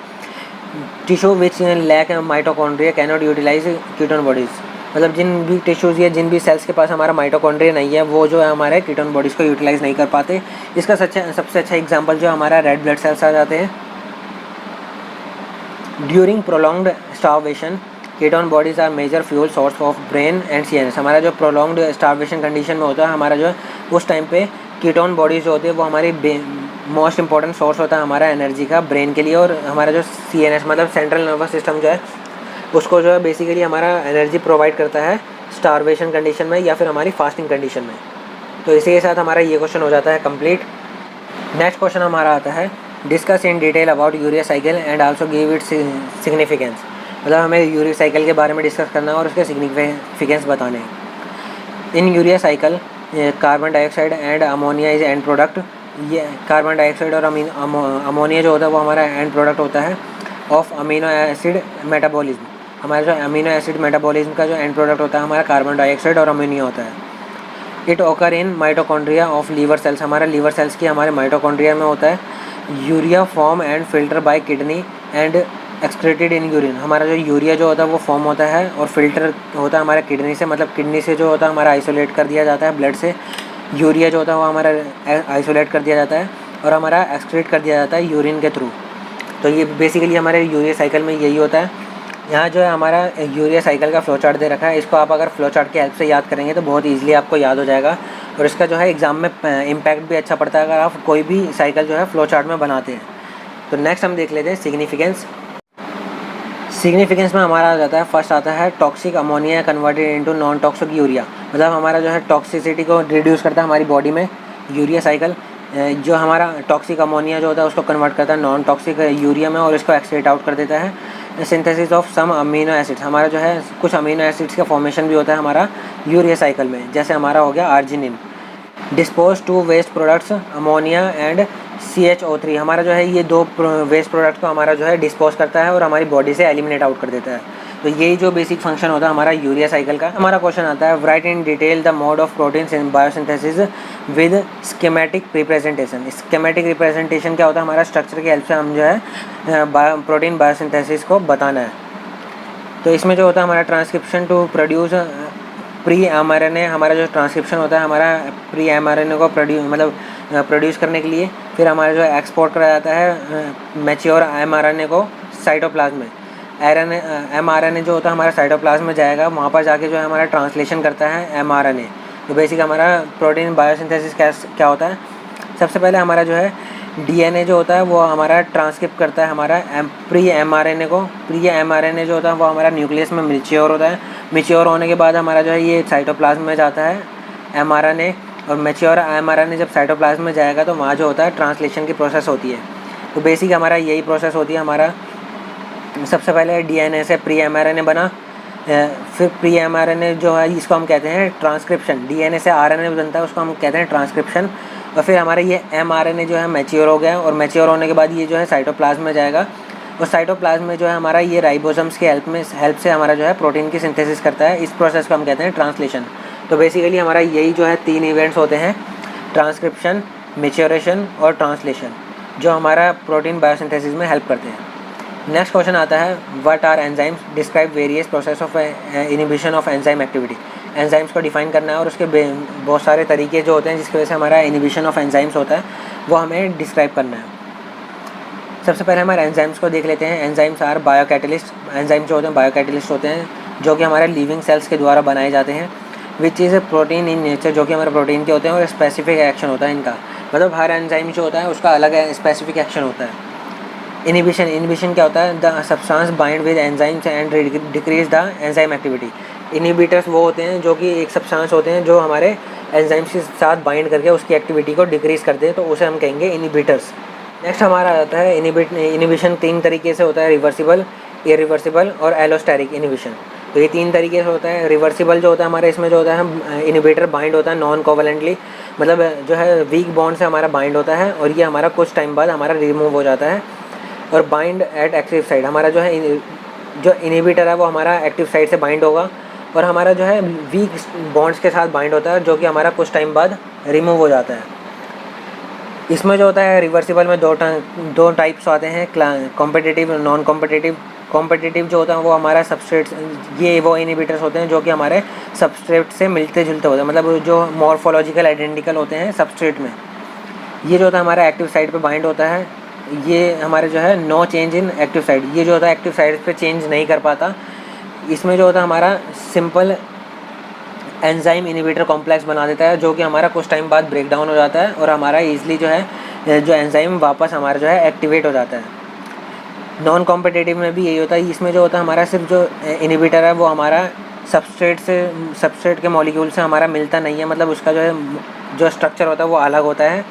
Tissue which lack mitochondria cannot utilise ketone bodies, मतलब जिन भी टिश्यूज़ या जिन भी सेल्स के पास हमारा माइटोकॉन्ड्रिया नहीं है, वो जो है हमारे कीटोन बॉडीज़ को यूटिलाइज़ नहीं कर पाते। इसका सबसे अच्छा एग्जाम्पल जो हमारा रेड ब्लड सेल्स आ जाते हैं। During prolonged starvation ketone bodies are major fuel source of brain and CNS. हमारा जो प्रोलॉन्ग्ड स्टार्वेशन कंडीशन में होता है, हमारा जो है उस टाइम पे कीटोन बॉडीज़ जो होती है वो हमारी मोस्ट इंपॉर्टेंट सोर्स होता है हमारा एनर्जी का ब्रेन के लिए। और हमारा जो सीएनएस मतलब सेंट्रल नर्वस सिस्टम जो है उसको जो है बेसिकली हमारा एनर्जी प्रोवाइड करता है स्टार्वेशन कंडीशन में या फिर हमारी फास्टिंग कंडीशन में। तो इसी के साथ हमारा ये क्वेश्चन हो जाता है कंप्लीट। नेक्स्ट क्वेश्चन हमारा आता है discuss in detail about urea cycle and also give its significance, मतलब हमें यूरिया साइकिल के बारे में डिस्कस करना है और उसके सिग्निफिकेंस बताने हैं। In urea cycle carbon dioxide and ammonia is and product. ये कार्बन डाइऑक्साइड और अमोनिया जो होता है वो हमारा एंड प्रोडक्ट होता है ऑफ अमीनो एसिड मेटाबॉलिज्म। हमारा जो अमीनो एसिड मेटाबॉलिज्म का जो एंड प्रोडक्ट होता है हमारा कार्बन डाइऑक्साइड और अमोनिया होता है। It occur in mitochondria of liver cells, हमारा लीवर सेल्स की हमारे माइटोकॉन्ड्रिया में होता है। Urea form and filter by kidney and excreted in urine, हमारा जो यूरिया जो होता है वो फॉर्म होता है और फिल्टर होता है हमारा किडनी से, मतलब किडनी से जो होता है हमारा आइसोलेट कर दिया जाता है ब्लड से। यूरिया जो होता है वो हमारा आइसोलेट कर दिया जाता है और हमारा एक्सक्रीट कर दिया जाता है यूरिन के थ्रू। तो ये बेसिकली हमारे यूरिया साइकिल में यही होता है। यहाँ जो है हमारा यूरिया साइकिल का फ्लो चार्ट दे रखा है, इसको आप अगर फ्लो चार्ट की हेल्प से याद करेंगे तो बहुत ईजिली आपको याद हो जाएगा और इसका जो है एग्ज़ाम में इम्पैक्ट भी अच्छा पड़ता है अगर आप कोई भी साइकिल जो है फ्लो चार्ट में बनाते हैं। तो नेक्स्ट हम देख लेते हैं सिग्निफिकेंस। सिग्निफिकेंस में हमारा आ जाता है फर्स्ट आता है toxic ammonia converted into non toxic urea, मतलब हमारा जो है टॉक्सिसिटी को रिड्यूस करता है हमारी बॉडी में यूरिया साइकिल। जो हमारा टॉक्सिक अमोनिया जो होता है उसको कन्वर्ट करता है नॉन टॉक्सिक यूरिया में और इसको एक्सक्रीट आउट कर देता है। Synthesis of some amino acids, हमारा जो है कुछ अमीनो एसिड्स का फॉर्मेशन भी होता है हमारा यूरिया साइकिल में, जैसे हमारा हो गया arginine. Dispose to waste products ammonia and CH O3, हमारा जो है ये 2 वेस्ट प्रोडक्ट को हमारा जो है डिस्पोज करता है और हमारी बॉडी से एलिमिनेट आउट कर देता है। तो यही जो बेसिक फंक्शन होता है हमारा यूरिया साइकिल का। हमारा क्वेश्चन आता है right in detail the mode of protein biosynthesis with schematic representation. Schematic representation क्या होता है, हमारा स्ट्रक्चर की हेल्प से हम जो है प्रोटीन बायोसिंथेसिस को बताना है। तो इसमें जो होता है हमारा transcription to produce pre mRNA, हमारा जो ट्रांसक्रिप्शन होता है हमारा प्री mRNA को प्रोड्यूस करने के लिए, फिर हमारा जो एक्सपोर्ट करा जाता है मैच्योर mRNA को साइटोप्लाज्म में। mRNA जो होता है हमारा साइटोप्लाज्म में जाएगा, वहाँ पर जाके जो है हमारा ट्रांसलेशन करता है mRNA। तो बेसिक हमारा प्रोटीन बायोसिंथेसिस क्या होता है, सबसे पहले हमारा जो है DNA जो होता है वो हमारा ट्रांसक्रिप्ट करता है हमारा प्री mRNA को। प्री mRNA जो होता है वो हमारा न्यूक्लियस में मैच्योर होता है। मैच्योर होने के बाद हमारा जो है ये साइटोप्लाज्म में जाता है mRNA, और मैच्योर mRNA जब साइटोप्लाज्म में जाएगा तो वहाँ जो होता है ट्रांसलेशन की प्रोसेस होती है। तो बेसिक हमारा यही प्रोसेस होती है। हमारा सबसे पहले DNA से प्री mRNA बना, फिर प्री mRNA जो है इसको हम कहते हैं ट्रांसक्रिप्शन। DNA से RNA बनता है उसको हम कहते हैं ट्रांसक्रिप्शन। और फिर हमारा ये mRNA जो है मैच्योर हो गया और मैच्योर होने के बाद ये जो है साइटोप्लाज्म में जाएगा और साइटोप्लाज्म में जो है हमारा ये राइबोसोम्स की हेल्प से हमारा जो है प्रोटीन की सिंथेसिस करता है। इस प्रोसेस को हम कहते हैं ट्रांसलेशन। तो बेसिकली हमारा यही जो है 3 इवेंट्स होते हैं, ट्रांसक्रिप्शन, मैच्योरेशन और ट्रांसलेशन, जो हमारा प्रोटीन बायोसिंथेसिस में हेल्प करते हैं। नेक्स्ट क्वेश्चन आता है what are enzymes, describe various process of inhibition of enzyme activity. Enzymes को डिफाइन करना है और उसके बहुत सारे तरीके जो होते हैं जिसकी वजह से हमारा इनिबिशन ऑफ एंजाइम्स होता है वो हमें डिस्क्राइब करना है। सबसे पहले हमारे एंजाइम्स को देख लेते हैं। Enzymes are biocatalyst. एंजाइम जो होते हैं बायोकैटलिस्ट होते हैं जो कि हमारे लिविंग सेल्स के द्वारा बनाए जाते हैं। Which is protein in nature, जो कि हमारे प्रोटीन के होते हैं और स्पेसिफिक एक्शन होता है इनका, मतलब हर एंजाइम जो होता है उसका अलग स्पेसिफिक एक्शन होता है। इनिबिशन क्या होता है, the substance bind with enzymes and decrease the enzyme activity. Inhibitors वो होते हैं जो कि एक सब्सटेंस होते हैं जो हमारे एंजाइम्स के साथ बाइंड करके उसकी एक्टिविटी को डिक्रीज करते हैं, तो उसे हम कहेंगे इनिबिटर्स। नेक्स्ट हमारा आता है इनिबिशन 3 तरीके से होता है, रिवर्सिबल, इरिवर्सिबल और एलोस्टेरिक इनिबिशन। तो ये 3 तरीके से होता है। रिवर्सिबल जो होता है हमारे इसमें जो होता है इनहिबिटर बाइंड होता है नॉन कोवलेंटली, मतलब जो है वीक बॉन्ड से हमारा बाइंड होता है और ये हमारा कुछ टाइम बाद हमारा रिमूव हो जाता है। और बाइंड एट एक्टिव साइड, हमारा जो है जो इनहिबिटर है वो हमारा एक्टिव साइड से बाइंड होगा और हमारा जो है वीक बॉन्ड्स के साथ बाइंड होता है, जो कि हमारा कुछ टाइम बाद रिमूव हो जाता है। इसमें जो होता है रिवर्सिबल में दो टाइप्स आते हैं, कॉम्पिटिटिव और नॉन कॉम्पिटिटिव। कॉम्पिटिटिव जो होता है वो हमारा सबस्ट्रेट, ये वो इनहिबिटर्स होते हैं जो कि हमारे सबस्ट्रेट से मिलते जुलते होते हैं, मतलब जो मॉर्फोलॉजिकल आइडेंटिकल होते हैं सबस्ट्रेट में। ये जो होता है हमारा एक्टिव साइड पे बाइंड होता है, ये हमारे जो है no change in active side, ये जो होता है एक्टिव साइड पे चेंज नहीं कर पाता। इसमें जो होता है हमारा सिंपल एंजाइम इनहिबिटर कॉम्प्लेक्स बना देता है, जो कि हमारा कुछ टाइम बाद ब्रेक डाउन हो जाता है और हमारा ईजिली जो है जो एंजाइम वापस हमारा जो है एक्टिवेट हो जाता है। नॉन कॉम्पिटिटिव में भी यही होता है। इसमें जो होता है हमारा सिर्फ जो इनहिबिटर है वो हमारा सबस्ट्रेट के मॉलिक्यूल से हमारा मिलता नहीं है, मतलब उसका जो है जो स्ट्रक्चर होता है वो अलग होता है।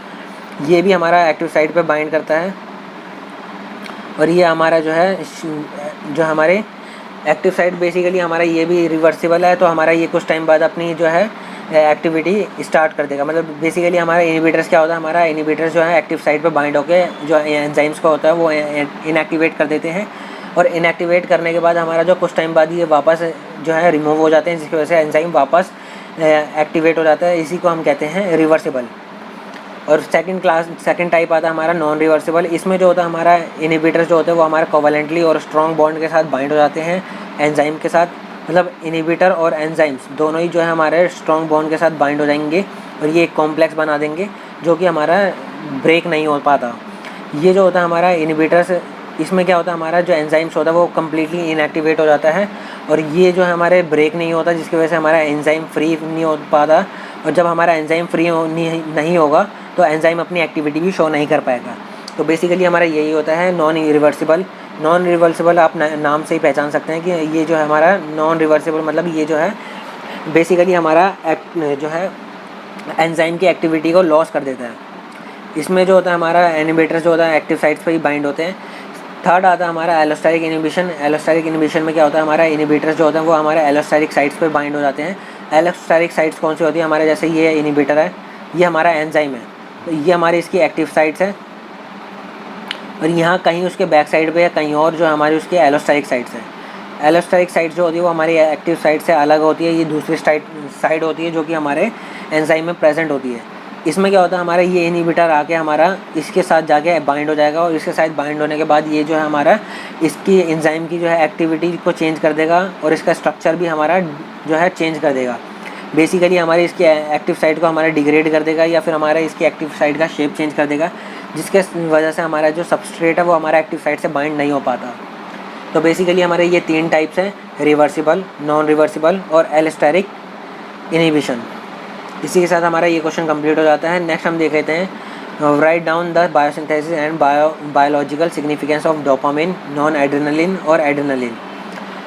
ये भी हमारा एक्टिव साइड पे बाइंड करता है और ये हमारा जो है जो हमारे एक्टिव साइड बेसिकली हमारा ये भी रिवर्सिबल है, तो हमारा ये कुछ टाइम बाद अपनी जो है एक्टिविटी स्टार्ट कर देगा। मतलब बेसिकली हमारा इनहिबिटर्स क्या होता है, हमारा इनहिबिटर्स जो है एक्टिव साइड पे बाइंड होके जो एंजाइम्स का होता है वो इनएक्टिवेट कर देते हैं और इनएक्टिवेट करने के बाद हमारा जो कुछ टाइम बाद ये वापस जो है रिमूव हो जाते हैं, जिसकी वजह से एंजाइम वापस एक्टिवेट हो जाता है। इसी को हम कहते हैं रिवर्सिबल। और सेकंड टाइप आता है हमारा नॉन रिवर्सिबल। इसमें जो होता है हमारा इनहिबिटर्स जो होते हैं वो हमारा कोवलेंटली और स्ट्रॉन्ग बॉन्ड के साथ बाइंड हो जाते हैं एंजाइम के साथ, मतलब इनहिबिटर और एंजाइम्स दोनों ही जो है हमारे स्ट्रॉन्ग बॉन्ड के साथ बाइंड हो जाएंगे और ये एक कॉम्प्लेक्स बना देंगे जो कि हमारा ब्रेक नहीं हो पाता। ये जो होता है हमारा इनहिबिटर्स, इसमें क्या होता है हमारा जो एंजाइम्स होता है वो कम्प्लीटली इनएक्टिवेट हो जाता है और ये जो है हमारे ब्रेक नहीं होता, जिसकी वजह से हमारा एंजाइम फ्री नहीं हो पाता। और जब हमारा एंजाइम फ्री नहीं होगा तो एंजाइम अपनी एक्टिविटी भी शो नहीं कर पाएगा। तो बेसिकली हमारा यही होता है नॉन रिवर्सिबल। नॉन रिवर्सिबल आप नाम से ही पहचान सकते हैं कि ये जो है हमारा नॉन रिवर्सिबल, मतलब ये जो है बेसिकली हमारा जो है एंजाइम की एक्टिविटी को लॉस कर देता है। इसमें जो होता है हमारा इनहिबिटर्स जो होता है एक्टिव साइट्स पे ही बाइंड होते हैं। थर्ड आता है हमारा एलोस्टेरिक इनहिबिशन। एलोस्टेरिक इनहिबिशन में क्या होता है हमारा इनहिबिटर्स जो होते हैं वो हमारे एलोस्टेरिक साइट्स पे बाइंड हो जाते हैं। एलोस्टेरिक साइट्स कौन सी होती है हमारे, जैसे ये इनहिबिटर है, ये हमारा एंजाइम है, तो ये हमारी इसकी एक्टिव साइट्स है और यहाँ कहीं उसके बैक साइड पे या कहीं और जो हमारी उसकी एलोस्टेरिक साइट्स है। एलोस्टेरिक साइट्स जो होती है वो हमारी एक्टिव साइट से अलग होती है, ये दूसरी साइड होती है जो कि हमारे एंजाइम में प्रेजेंट होती है। इसमें क्या होता है हमारा ये इनहिबिटर आके हमारा इसके साथ जाके बाइंड हो जाएगा और इसके साथ बाइंड होने के बाद ये जो है हमारा इसकी एंजाइम की जो है एक्टिविटी को चेंज कर देगा और इसका स्ट्रक्चर भी हमारा जो है चेंज कर देगा। बेसिकली हमारे इसकी एक्टिव साइट को हमारा डिग्रेड कर देगा या फिर हमारा इसकी एक्टिव साइट का शेप चेंज कर देगा, जिसके वजह से हमारा जो सबस्ट्रेट है वो हमारा एक्टिव साइट से बाइंड नहीं हो पाता। तो बेसिकली हमारे ये 3 टाइप्स हैं, रिवर्सिबल, नॉन रिवर्सिबल और एलोस्टेरिक इनहिबिशन। इसी के साथ हमारा ये क्वेश्चन कंप्लीट हो जाता है। नेक्स्ट हम देख लेते हैं, right down the biosynthesis and biological significance of dopamine, non adrenaline और एड्रेनलिन।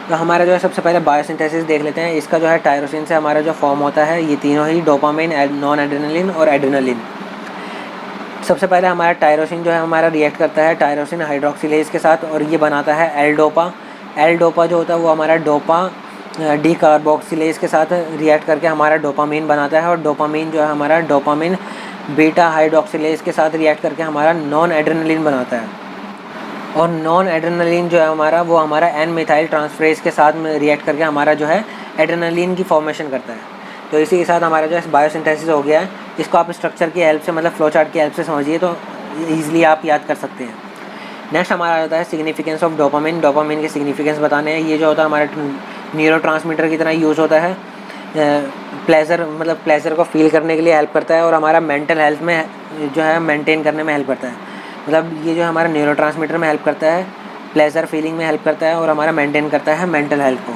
तो हमारा जो है सबसे पहले बायोसिंथेसिस देख लेते हैं। इसका जो है टायरोसिन से हमारा जो फॉर्म होता है ये तीनों ही डोपामिन, नॉन एड्रेनलिन और एड्रेनलिन। सबसे पहले हमारा टायरोसिन जो है हमारा रिएक्ट करता है टायरोसिन हाइड्रोक्सिलेज के साथ और ये बनाता है एल डोपा। एल डोपा जो होता है वो हमारा डोपा डी कार्बोक्सिलेज के साथ रिएक्ट करके हमारा डोपामीन बनाता है और डोपामीन जो है हमारा डोपामीन बीटा हाइड्रोक्सिलेज के साथ रिएक्ट करके हमारा नॉन एड्रेनलिन बनाता है। और नॉन एड्रेनलिन जो है हमारा वो हमारा एन मिथाइल ट्रांसफरेज के साथ में रिएक्ट करके हमारा जो है एड्रेनलिन की फॉर्मेशन करता है। तो इसी के साथ हमारा जो है बायोसिंथेसिस हो गया है। इसको आप स्ट्रक्चर की हेल्प से, मतलब फ्लो चार्ट की हेल्प से समझिए तो ईजिली आप याद कर सकते हैं। नेक्स्ट हमारा आता है सिग्निफिकेंस ऑफ डोपामिन। डोपामिन के सिग्निफिकेंस बताने हैं। ये जो होता है हमारा न्यूरोट्रांसमीटर की तरह यूज़ होता है, प्लेजर को फील करने के लिए हेल्प करता है और हमारा मेंटल हेल्थ में जो है मेंटेन करने में हेल्प करता है। मतलब ये जो हमारा न्यूरोट्रांसमीटर में हेल्प करता है, प्लेजर फीलिंग में हेल्प करता है और हमारा मेंटेन करता है मेंटल हेल्थ को।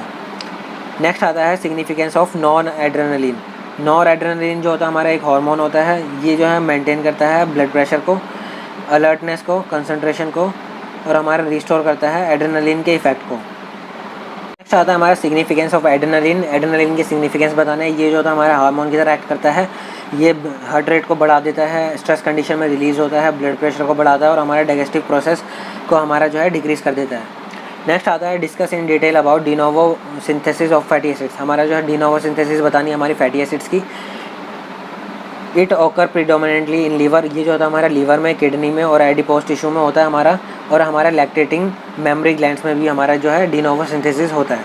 नेक्स्ट आता है significance of non adrenaline. Non adrenaline जो होता है हमारा एक हार्मोन होता है, ये जो है मेंटेन करता है ब्लड प्रेशर को, अलर्टनेस को, कंसंट्रेशन को और हमारा रिस्टोर करता है एड्रेनलिन के इफेक्ट को। नेक्स्ट आता है हमारा सिग्निफिकेंस ऑफ एड्रेनलिन। एड्रेनलिन की सिग्निफिकेंस बताना है। ये जो होता है हमारा हार्मोन की तरह एक्ट करता है, ये हार्ट रेट को बढ़ा देता है, स्ट्रेस कंडीशन में रिलीज़ होता है, ब्लड प्रेशर को बढ़ाता है और हमारे डाइजेस्टिव प्रोसेस को हमारा जो है डिक्रीज़ कर देता है। नेक्स्ट आता है discuss in detail about de novo synthesis of fatty acids. हमारा जो है डी नोवो सिंथेसिस बतानी है हमारी फैटी एसिड्स की। It occur predominantly in liver, ये जो होता है हमारा लीवर में, किडनी में और एडिपोज टिश्यू में होता है हमारा, और हमारा लैक्टेटिंग मेमोरी ग्लैंड्स में भी हमारा जो है डी नोवो सिंथेसिस होता है।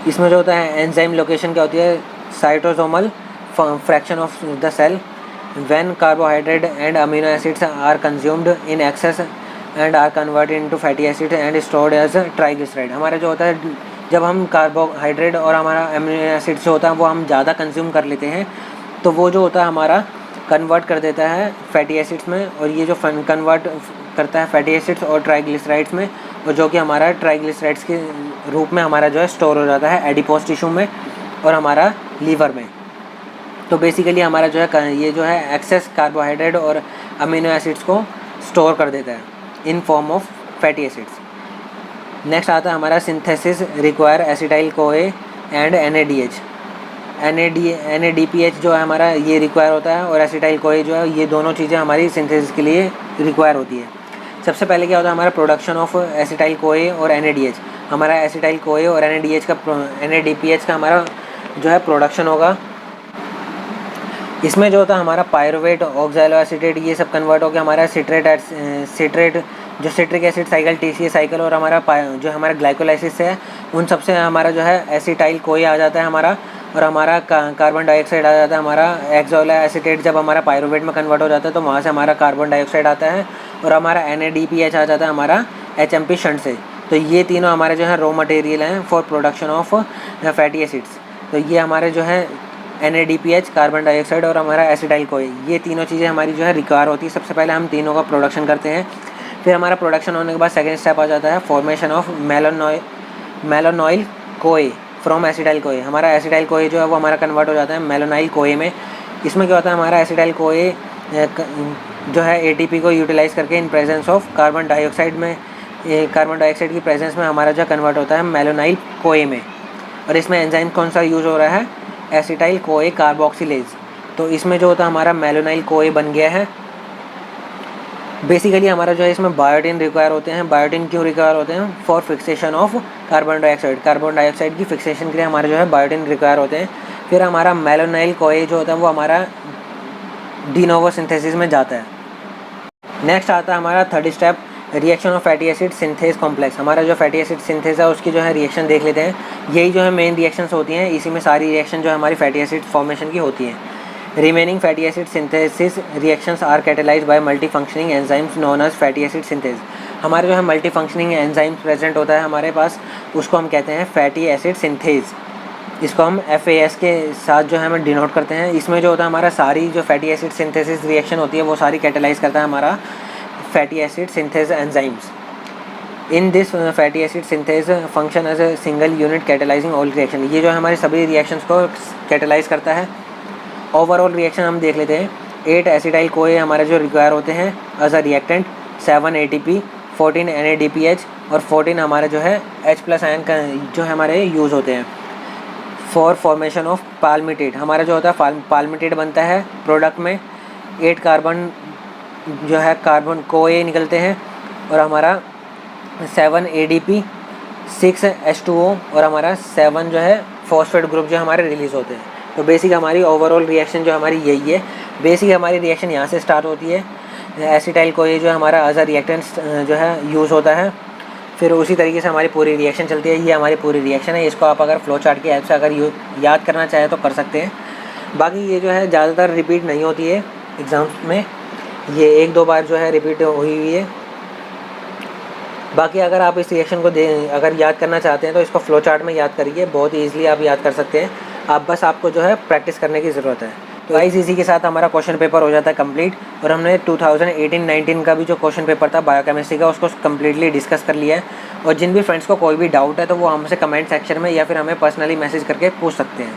इसमें जो होता है एंजाइम लोकेशन क्या होती है, cytosomal fraction of the cell when carbohydrate and amino acids are consumed in excess and are converted into fatty acid and stored as triglyceride. हमारा जो होता है जब हम कार्बोहाइड्रेट और हमारा अमीनो एसिड जो होता है वो हम ज़्यादा कंज्यूम कर लेते हैं तो वो जो होता है हमारा कन्वर्ट कर देता है फैटी एसिड्स में, और ये जो कन्वर्ट करता है फैटी एसिड्स और ट्राइग्लिसराइड्स में, और जो कि हमारा ट्राइग्लिसराइड्स के रूप में हमारा जो है स्टोर हो जाता है एडिपोज टिश्यू में और हमारा लीवर में। तो बेसिकली हमारा जो है ये जो है एक्सेस कार्बोहाइड्रेट और अमीनो एसिड्स को स्टोर कर देता है in form of fatty acids. Next आता है हमारा synthesis require acetyl CoA and NADH। NADPH जो है हमारा ये रिक्वायर होता है, और एसिटाइल कोए जो है, ये दोनों चीज़ें हमारी सिंथेसिस के लिए रिक्वायर होती है। सबसे पहले क्या होता है हमारा प्रोडक्शन ऑफ एसिटाइल कोए और NADH। हमारा एसिटाइल कोए और NADPH का हमारा जो है प्रोडक्शन होगा। इसमें जो होता है हमारा पायरुवेट, ऑक्सैलो एसीटेट, ये सब कन्वर्ट होकर हमारा सिट्रेट जो citric acid cycle, TCA cycle, और हमारा जो हमारा ग्लाइकोलाइसिस है उन सब से हमारा जो है एसिटाइल कोई आ जाता है हमारा, और हमारा कार्बन डाइऑक्साइड आ जाता है हमारा एक्सोला एसीटेट। जब हमारा पायरुवेट में कन्वर्ट हो जाता है तो वहाँ से हमारा कार्बन डाइऑक्साइड आता है, और हमारा NADPH आ जाता है हमारा HMP शंट से। तो ये तीनों हमारे जो है रॉ मटेरियल हैं for production of fatty acids. तो ये हमारे जो है NADPH, कार्बन डाइऑक्साइड और हमारा एसिटाइल कोई, ये तीनों चीज़ें हमारी जो है रिक्वायर होती है। सबसे पहले हम तीनों का प्रोडक्शन करते हैं, फिर हमारा प्रोडक्शन होने के बाद सेकेंड स्टेप आ जाता है फॉर्मेशन ऑफ मेलानोइल कोए फ्रॉम एसिटाइल कोए। हमारा एसिटाइल कोए जो है वो हमारा कन्वर्ट हो जाता है मेलानोइल कोए में। इसमें क्या होता है हमारा एसिटाइल कोए जो है ATP को यूटिलाइज़ करके इन प्रेजेंस ऑफ कार्बन डाइऑक्साइड में, कार्बन डाइऑक्साइड की प्रेजेंस में हमारा जो कन्वर्ट होता है मेलानोइल कोए में। और इसमें एंजाइम कौन सा यूज़ हो रहा है, एसिटाइल कोए कार्बोक्सिलेज। तो इसमें जो होता है हमारा मेलानोइल कोए बन गया है। बेसिकली हमारा जो है इसमें बायोटिन रिक्वायर होते हैं। बायोटिन क्यों रिक्वायर होते हैं, for fixation of carbon dioxide. Carbon dioxide की फिक्सेशन के लिए हमारे जो है बायोटिन रिक्वायर होते हैं। फिर हमारा मेलानोइल कोए जो होता है वो हमारा डी नोवो सिंथेसिस में जाता है। नेक्स्ट आता है हमारा third step, reaction of fatty acid synthase complex. हमारा जो फैटी एसिड सिंथेस है उसकी जो है रिएक्शन देख लेते हैं। यही जो है मेन रिएक्शंस होती हैं, इसी में सारी रिएक्शन जो है हमारी फैटी एसिड फॉर्मेशन की होती हैं। Remaining fatty acid synthesis reactions are catalysed by multi functioning enzymes known as fatty acid synthase. हमारे जो है मल्टी फंक्शनिंग एंजाइम्स प्रेजेंट होता है हमारे पास, उसको हम कहते हैं फैटी एसिड सिंथेस। इसको हम FAS के साथ जो है हम डिनोट करते हैं। इसमें जो होता है हमारा सारी जो फैटी एसिड सिंथेसिस रिएक्शन होती है वो सारी कैटेलाइज करता है हमारा fatty acid synthase enzymes. In this fatty acid synthase function as a single unit catalysing all reaction. ये जो है हमारी सभी रिएक्शंस को कैटेलाइज करता है। ओवरऑल रिएक्शन हम देख लेते हैं। 8 एसिटाइल कोए हमारे जो रिक्वायर होते हैं as a reactant, 7 ATP, 14 NADPH और 14 हमारे जो है H+ आयन का जो है हमारे यूज़ होते हैं फॉर फॉर्मेशन ऑफ पाल्मिटेट। हमारा जो होता है पाल्मिटेट बनता है प्रोडक्ट में। 8 कार्बन जो है कार्बन कोए निकलते हैं, और हमारा 7 ADP, 6 H2O और हमारा 7 जो है फॉस्फेट ग्रुप जो हमारे रिलीज़ होते हैं। तो बेसिक हमारी ओवरऑल रिएक्शन जो हमारी यही है। बेसिक हमारी रिएक्शन यहाँ से स्टार्ट होती है। एसिटाइल कोए जो है हमारा एज अ रिएक्टेंट जो है यूज़ होता है, फिर उसी तरीके से हमारी पूरी रिएक्शन चलती है। ये हमारी पूरी रिएक्शन है। इसको आप अगर फ्लो चार्ट की हेल्प से अगर याद करना चाहें तो कर सकते हैं। बाकी ये जो है ज़्यादातर रिपीट नहीं होती है एग्ज़ाम्स में, ये 1-2 बार जो है रिपीट हुई हुई है। बाकी अगर आप इस रिएक्शन को अगर याद करना चाहते हैं तो इसको फ्लो चार्ट में याद करिए, बहुत ईजिली आप याद कर सकते हैं। आपको जो है प्रैक्टिस करने की ज़रूरत है। तो गाइस इसी के साथ हमारा क्वेश्चन पेपर हो जाता है कंप्लीट, और हमने 2018-19 का भी जो क्वेश्चन पेपर था बायोकेमिस्ट्री का उसको कम्प्लीटली डिस्कस कर लिया है। और जिन भी फ्रेंड्स को कोई भी डाउट है तो वो हमसे कमेंट सेक्शन में या फिर हमें पर्सनली मैसेज करके पूछ सकते हैं।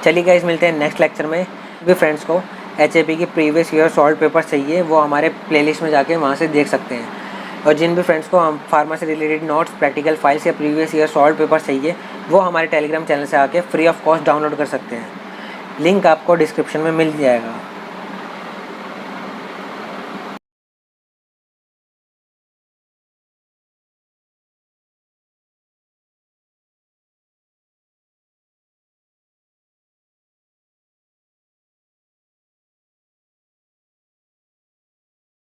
चलिए गाइस मिलते हैं नेक्स्ट लेक्चर में। भी फ्रेंड्स को HAP की प्रीवियस ईयर सॉल्व पेपर चाहिए वो हमारे प्लेलिस्ट में जाके वहाँ से देख सकते हैं। और जिन भी फ्रेंड्स को हम फार्मा से रिलेटेड नोट्स, प्रैक्टिकल फाइल्स या प्रीवियस ईयर सॉल्व पेपर चाहिए वो हमारे टेलीग्राम चैनल से आके फ्री ऑफ कॉस्ट डाउनलोड कर सकते हैं। लिंक आपको डिस्क्रिप्शन में मिल जाएगा।